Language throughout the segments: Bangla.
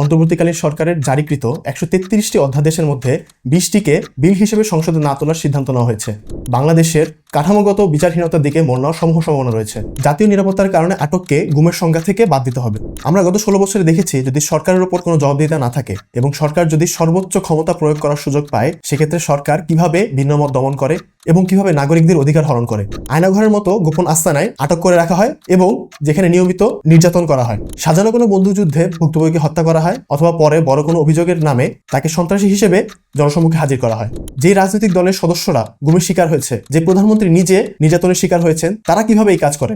অন্তর্বর্তীকালীন সরকারের জারিকৃত ১৩৩টি অধ্যাদেশের মধ্যে ২০টিকে বিল হিসেবে সংসদে না তোলার সিদ্ধান্ত নেওয়া হয়েছে। বাংলাদেশের কাঠামোগত বিচারহীনতার দিকে মোড় নেওয়ার সমূহ সম্ভাবনা রয়েছে। জাতীয় নিরাপত্তার কারণে আটককে গুমের সংজ্ঞা থেকে বাদ দিতে হবে। আমরা গত ১৬ বছরে দেখেছি, যদি সরকারের উপর কোনো জবাবদিহিতা না থাকে এবং সরকার যদি সর্বোচ্চ ক্ষমতা প্রয়োগ করার সুযোগ পায়, সেক্ষেত্রে সরকার কিভাবে ভিন্নমত দমন করে এবং কিভাবে নাগরিকদের অধিকার হরণ করে। আয়নাঘরের মতো গোপন আস্তানায় আটক করে রাখা হয় এবং যেখানে নিয়মিত নির্যাতন করা হয়। সাজানো কোনো বন্দুকযুদ্ধে ভুক্তভোগীকে হত্যা করা হয় অথবা পরে বড় কোনো অভিযোগের নামে তাকে সন্ত্রাসী হিসেবে জনসম্মুখে হাজির করা হয়। যে রাজনৈতিক দলের সদস্যরা গুমের শিকার হয়েছে, যে প্রধানমন্ত্রী নিজে নির্যাতনের শিকার হয়েছেন, তারা কিভাবে এই কাজ করে।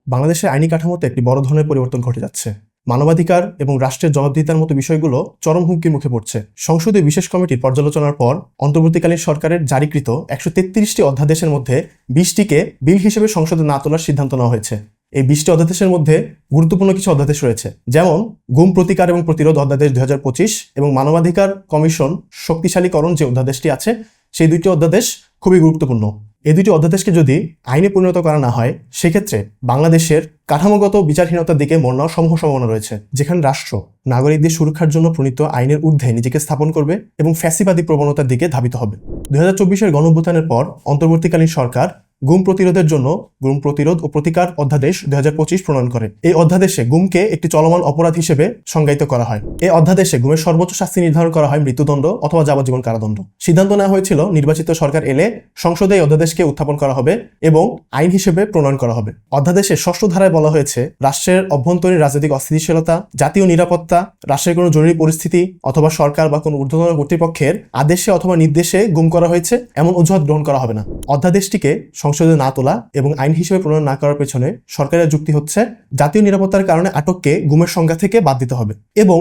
বাংলাদেশের আইনি কাঠামোতে একটি বড় ধরনের পরিবর্তন ঘটে যাচ্ছে। মানবাধিকার এবং রাষ্ট্রের জবাবদিহিতার মতো বিষয়গুলো চরম হুমকির মুখে পড়ছে। সংসদীয় বিশেষ কমিটির পর্যালোচনার পর অন্তর্বর্তীকালীন সরকারের জারিকৃত ১৩৩টি অধ্যাদেশের মধ্যে ২০টিকে বিল হিসেবে সংসদে না তোলার সিদ্ধান্ত নেওয়া হয়েছে। এই ২০টি অধ্যাদেশের মধ্যে গুরুত্বপূর্ণ কিছু অধ্যাদেশ রয়েছে, যেমন গুম প্রতিকার এবং প্রতিরোধ অধ্যাদেশ ২০২৫ এবং মানবাধিকার কমিশন শক্তিশালীকরণ যে অধ্যাদেশটি আছে, সেই দুইটি অধ্যাদেশ খুবই গুরুত্বপূর্ণ। এই দুটি অধ্যাদেশকে যদি আইনে পরিণত করা না হয়, সেক্ষেত্রে বাংলাদেশের কাঠামোগত বিচারহীনতার দিকে মোড় নেওয়ার সমূহ সম্ভাবনা রয়েছে, যেখানে রাষ্ট্র নাগরিকদের সুরক্ষার জন্য প্রণীত আইনের ঊর্ধ্বে নিজেকে স্থাপন করবে এবং ফ্যাসিবাদী প্রবণতার দিকে ধাবিত হবে। ২০২৪-এর গণঅভ্যুত্থানের পর অন্তর্বর্তীকালীন সরকার গুম প্রতিরোধের জন্য গুম প্রতিরোধ ও প্রতিকার অধ্যাদেশ ২০২৫ প্রণয়ন করে। এই অধ্যাদেশে গুমকে একটি চলমান অপরাধ হিসেবে সংজ্ঞায়িত করা হয়। এই অধ্যাদেশে গুমের সর্বোচ্চ শাস্তি নির্ধারণ করা হয় মৃত্যুদণ্ড অথবা যাবজ্জীবন কারাদণ্ড। সিদ্ধান্ত নেওয়া হয়েছিল, নির্বাচিত সরকার এলে সংসদে এই অধ্যাদেশকে উত্থাপন করা হবে এবং আইন হিসেবে প্রণয়ন করা হবে। অধ্যাদেশের ৬ষ্ঠ ধারায় বলা হয়েছে, রাষ্ট্রের অভ্যন্তরীণ রাজনৈতিক অস্থিতিশীলতা, জাতীয় নিরাপত্তা, রাষ্ট্রের কোনো জরুরি পরিস্থিতি অথবা সরকার বা কোনো ঊর্ধ্বতন কর্তৃপক্ষের আদেশে অথবা নির্দেশে গুম করা হয়েছে এমন অজুহাত গ্রহণ করা হবে না। অধ্যাদেশটিকে সংসদে না তোলা এবং আইন হিসেবে প্রণয়ন না করার পেছনে সরকারের যুক্তি হচ্ছে, জাতীয় নিরাপত্তার কারণে আটককে গুমের সংজ্ঞা থেকে বাদ দিতে হবে এবং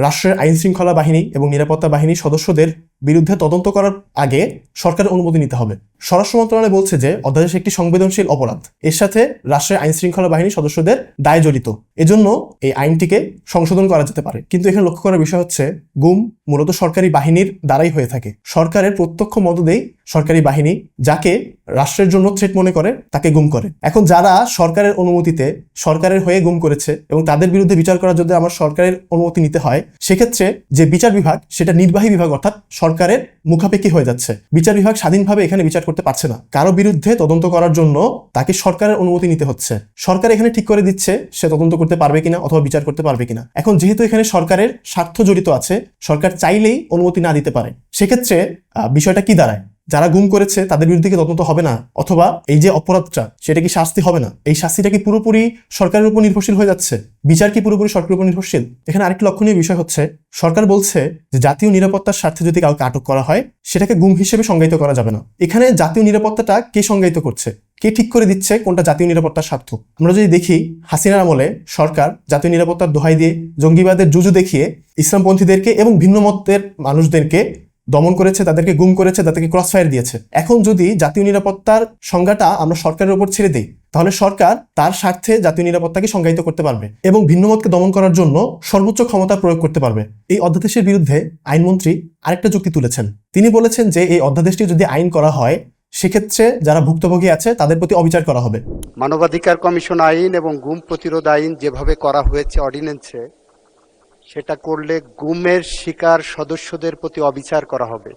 রাষ্ট্রের আইন শৃঙ্খলা বাহিনী এবং নিরাপত্তা বাহিনীর সদস্যদের বিরুদ্ধে তদন্ত করার আগে সরকারের অনুমতি নিতে হবে। স্বরাষ্ট্র মন্ত্রণালয় বলছে যে অধ্যাদেশ একটি সংবেদনশীল অপরাধ, এর সাথে রাষ্ট্রের আইন শৃঙ্খলা বাহিনীর সদস্যদের দায় জড়িত, এজন্য এই আইনটিকে সংশোধন করা যেতে পারে। কিন্তু এখানে লক্ষ্য করার বিষয় হচ্ছে, গুম মূলত সরকারি বাহিনীর দ্বারাই হয়ে থাকে। সরকারের প্রত্যক্ষ মদদেই সরকারি বাহিনী যাকে রাষ্ট্রের জন্য থ্রেট মনে করে তাকে গুম করে। এখন যারা সরকারের অনুমতিতে সরকারের হয়ে গুম করেছে এবং তাদের বিরুদ্ধে বিচার করার জন্য আমার সরকারের অনুমতি নিতে হয়, সেক্ষেত্রে যে বিচার বিভাগ সেটা নির্বাহী বিভাগ অর্থাৎ সরকারের মুখাপেক্ষী হয়ে যাচ্ছে। বিচার বিভাগ স্বাধীনভাবে এখানে বিচার করতে পারছে না। কারো বিরুদ্ধে তদন্ত করার জন্য তাকে সরকারের অনুমতি নিতে হচ্ছে। সরকার এখানে ঠিক করে দিচ্ছে সে তদন্ত করতে পারবে কিনা অথবা বিচার করতে পারবে কিনা। এখন যেহেতু এখানে সরকারের স্বার্থ জড়িত আছে, সরকার চাইলেই অনুমতি না দিতে পারে। সেক্ষেত্রে বিষয়টা কি দাঁড়ায়, যারা গুম করেছে তাদের বিরুদ্ধে কি তদন্ত হবে না, অথবা এই যে অপরাধটা সেটা কি শাস্তি হবে না? এই শাস্তিটা কি পুরোপুরি সরকারের উপর নির্ভরশীল হয়ে যাচ্ছে? বিচার কি পুরোপুরি সরকারের উপর নির্ভরশীল? এখানে আরেকটি লক্ষণীয় বিষয় হচ্ছে, সরকার বলছে যে জাতীয় নিরাপত্তার স্বার্থে যদি কাউকে আটক করা হয়, সেটাকে গুম হিসেবে সংজ্ঞায়িত করা যাবে না। এখানে জাতীয় নিরাপত্তাটা কে সংজ্ঞায়িত করছে, কে ঠিক করে দিচ্ছে কোনটা জাতীয় নিরাপত্তার স্বার্থ? আমরা যদি দেখি, হাসিনার আমলে সরকার জাতীয় নিরাপত্তার দোহাই দিয়ে জঙ্গিবাদের জুজু দেখিয়ে ইসলামপন্থীদেরকে এবং ভিন্ন মতের মানুষদেরকে দমন করেছে, তাদেরকে গুম করেছে, তাদেরকে ক্রসফায়ার দিয়েছে। এখন যদি জাতীয় নিরাপত্তার সংজ্ঞাটা আমরা সরকারের উপর ছেড়ে দিই, তাহলে সরকার তার স্বার্থে জাতীয় নিরাপত্তাকে সংজ্ঞায়িত করতে পারবে এবং ভিন্নমতকে দমন করার জন্য সর্বোচ্চ ক্ষমতা প্রয়োগ করতে পারবে। এই অধ্যাদেশের বিরুদ্ধে আইনমন্ত্রী আরেকটা যুক্তি তুলেছেন। তিনি বলেছেন যে এই অধ্যাদেশটি যদি আইন করা হয়, সেক্ষেত্রে যারা ভুক্তভোগী আছে তাদের প্রতি অবিচার করা হবে। মানবাধিকার কমিশন আইন এবং গুম প্রতিরোধ আইন যেভাবে করা হয়েছে অর্ডিন্যান্সে, সেটা করলে গুমের শিকার সদস্যদের প্রতি অবিচার করা হবে।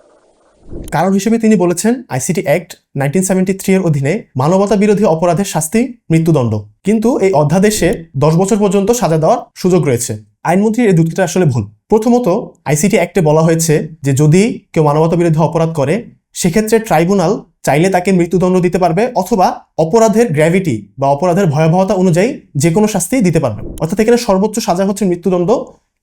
কারণ হিসেবে তিনি বলেছেন, আইসিটি অ্যাক্ট 1973 এর অধীনে মানবতা বিরোধী অপরাধের শাস্তি মৃত্যুদণ্ড, কিন্তু এই অধ্যাদেশে 10 বছর পর্যন্ত সাজা দেওয়ার সুযোগ রয়েছে। আইনমন্ত্রীর এই যুক্তিটা আসলে ভুল। প্রথমত, আইসিটি অ্যাক্টে বলা হয়েছে যে যদি কেউ মানবতা বিরোধী অপরাধ করে, সেক্ষেত্রে ট্রাইব্যুনাল চাইলে তাকে মৃত্যুদণ্ড দিতে পারবে অথবা অপরাধের গ্র্যাভিটি বা অপরাধের ভয়াবহতা অনুযায়ী যে কোনো শাস্তি দিতে পারবে। অর্থাৎ এখানে সর্বোচ্চ সাজা হচ্ছে মৃত্যুদণ্ড,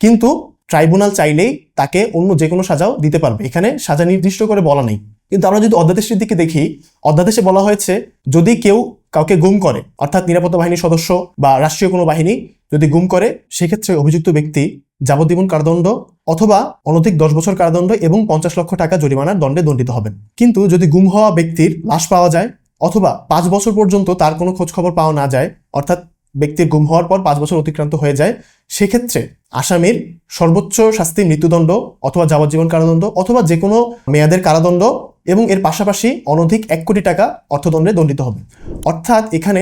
কিন্তু ট্রাইব্যুনাল চাইলেই তাকে অন্য যে কোনো সাজাও দিতে পারবে। এখানে সাজা নির্দিষ্ট করে বলা নেই। কিন্তু আমরা যদি অধ্যাদেশটির দিকে দেখি, অধ্যাদেশে বলা হয়েছে যদি কেউ কাউকে গুম করে, অর্থাৎ নিরাপত্তা বাহিনীর সদস্য বা রাষ্ট্রীয় কোনো বাহিনী যদি গুম করে, সেক্ষেত্রে অভিযুক্ত ব্যক্তি যাবজ্জীবন কারাদণ্ড অথবা অনধিক 10 বছর কারাদণ্ড এবং 50 লক্ষ টাকা জরিমানার দণ্ডে দণ্ডিত হবেন। কিন্তু যদি গুম হওয়া ব্যক্তির লাশ পাওয়া যায় অথবা 5 বছর পর্যন্ত তার কোনো খোঁজ খবর পাওয়া না যায়, অর্থাৎ ব্যক্তির গুম হওয়ার পর 5 বছর অতিক্রান্ত হয়ে যায়, সেক্ষেত্রে আসামির সর্বোচ্চ শাস্তি মৃত্যুদণ্ড অথবা যাবজ্জীবন কারাদণ্ড অথবা যে কোনো মেয়াদের কারাদণ্ড এবং এর পাশাপাশি অনধিক 1 কোটি টাকা অর্থদণ্ডে দণ্ডিত হবে। অর্থাৎ এখানে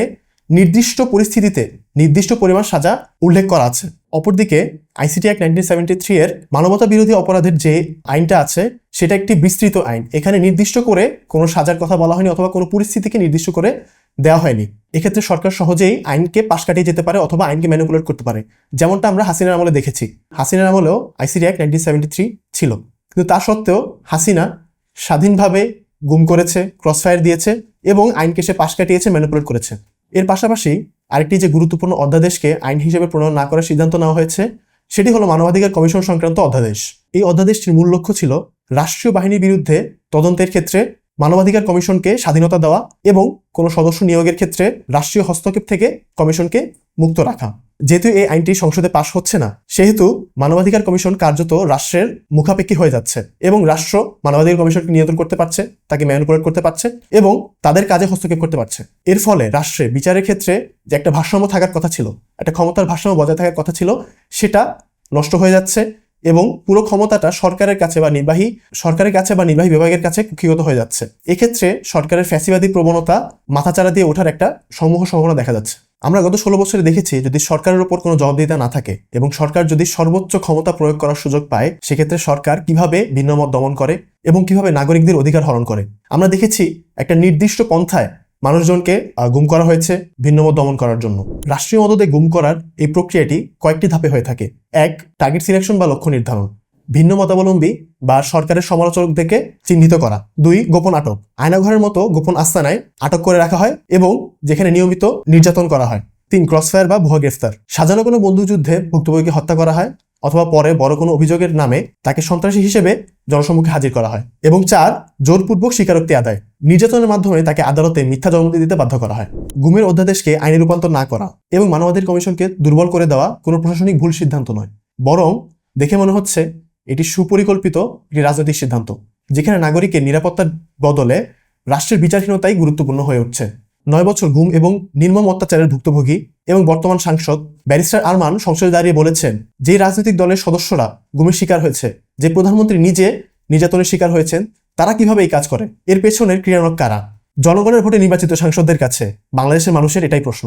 নির্দিষ্ট পরিস্থিতিতে নির্দিষ্ট পরিমাণ সাজা উল্লেখ করা আছে। অপরদিকে আইসিটি অ্যাক্ট 1973 এর মানবতা বিরোধী অপরাধের যে আইনটা আছে সেটা একটি বিস্তৃত আইন। এখানে নির্দিষ্ট করে কোনো সাজার কথা বলা হয়নি অথবা কোনো পরিস্থিতিকে নির্দিষ্ট করে দেওয়া হয়নি। এক্ষেত্রে সরকার সহজেই আইনকে পাশ কাটিয়ে যেতে পারে অথবা আইনকে ম্যানিপুলেট করতে পারে, যেমনটা আমরা হাসিনার আমলে দেখেছি। হাসিনার আমলেও আইসিটি অ্যাক্ট 1973 ছিল, কিন্তু তা সত্ত্বেও হাসিনা স্বাধীনভাবে গুম করেছে, ক্রসফায়ার দিয়েছে এবং আইনকে সে পাশ কাটিয়েছে, ম্যানিপুলেট করেছে। এর পাশাপাশি আরেকটি যে গুরুত্বপূর্ণ অধ্যাদেশকে আইন হিসেবে প্রণয়ন না করার সিদ্ধান্ত নেওয়া হয়েছে সেটি হলো মানবাধিকার কমিশন সংক্রান্ত অধ্যাদেশ। এই অধ্যাদেশটির মূল লক্ষ্য ছিল রাষ্ট্রীয় বাহিনীর বিরুদ্ধে তদন্তের ক্ষেত্রে মানবাধিকার কমিশনকে স্বাধীনতা দেওয়া এবং কোনো সদস্য নিয়োগের ক্ষেত্রে রাষ্ট্রীয় হস্তক্ষেপ থেকে কমিশনকে মুক্ত রাখা। যেহেতু এই আইনটি সংসদে পাশ হচ্ছে না, সেহেতু মানবাধিকার কমিশন কার্যত রাষ্ট্রের মুখাপেক্ষী হয়ে যাচ্ছে এবং রাষ্ট্র মানবাধিকার কমিশনকে নিয়ন্ত্রণ করতে পারছে, তাকে ম্যানিপুলেট করতে পারছে এবং তাদের কাজে হস্তক্ষেপ করতে পারছে। এর ফলে রাষ্ট্রে বিচারের ক্ষেত্রে যে একটা ভারসাম্য থাকার কথা ছিল, একটা ক্ষমতার ভারসাম্য বজায় থাকার কথা ছিল, সেটা নষ্ট হয়ে যাচ্ছে এবং পুরো ক্ষমতাটা সরকারের কাছে বা নির্বাহী বিভাগের কাছে কুক্ষিগত হয়ে যাচ্ছে। এক্ষেত্রে সরকারের ফ্যাসিবাদী প্রবণতা মাথাচাড়া দিয়ে ওঠার একটা সমূহ সম্ভাবনা দেখা যাচ্ছে। আমরা গত 16 বছরে দেখেছি, যদি সরকারের উপর কোনো জবাবদিহিতা না থাকে এবং সরকার যদি সর্বোচ্চ ক্ষমতা প্রয়োগ করার সুযোগ পায়, সেক্ষেত্রে সরকার কিভাবে ভিন্নমত দমন করে এবং কিভাবে নাগরিকদের অধিকার হরণ করে। আমরা দেখেছি একটা নির্দিষ্ট পন্থায় মানুষজনকে গুম করা হয়েছে ভিন্নমত দমন করার জন্য। রাষ্ট্রীয় মদদে গুম করার এই প্রক্রিয়াটি কয়েকটি ধাপে হয়ে থাকে। 1. টার্গেট সিলেকশন বা লক্ষ্য নির্ধারণ, ভিন্ন মতাবলম্বী বা সরকারের সমালোচকদেরকে চিহ্নিত করা। 2. গোপন আটক, আয়নাঘরের মতো গোপন আস্তানায় আটক করে রাখা হয় এবং যেখানে নিয়মিত নির্যাতন করা হয়। 3. ক্রসফায়ার বা ভুয়া গ্রেফতার, সাজানো কোনো বন্দুকযুদ্ধে ভুক্তভোগীকে হত্যা করা হয় অথবা পরে বড় কোনো অভিযোগের নামে তাকে সন্ত্রাসী হিসেবে জনসম্মুখে হাজির করা হয়। এবং 4. জোরপূর্বক স্বীকারোক্তি আদায়, নির্যাতনের মাধ্যমে তাকে আদালতে মিথ্যা জবানবন্দি দিতে বাধ্য করা হয়। গুমের অধ্যাদেশকে আইনে রূপান্তর না করা এবং মানবাধিকার কমিশনকে দুর্বল করে দেওয়া কোনো প্রশাসনিক ভুল সিদ্ধান্ত নয়, বরং দেখে মনে হচ্ছে এটি সুপরিকল্পিত একটি রাজনৈতিক সিদ্ধান্ত, যেখানে নাগরিকের নিরাপত্তার বদলে রাষ্ট্রের বিচারহীনতাই গুরুত্বপূর্ণ হয়ে উঠছে। 9 বছর গুম এবং নির্মম অত্যাচারের ভুক্তভোগী এবং বর্তমান সাংসদ ব্যারিস্টার আরমান সংসদে দাঁড়িয়ে বলেছেন, যে রাজনৈতিক দলের সদস্যরা গুমের শিকার হয়েছে, যে প্রধানমন্ত্রী নিজে নির্যাতনের শিকার হয়েছেন, তারা কিভাবে এই কাজ করে? এর পেছনের ক্রিয়ানক কারা? জনগণের ভোটে নির্বাচিত সাংসদদের কাছে বাংলাদেশের মানুষের এটাই প্রশ্ন।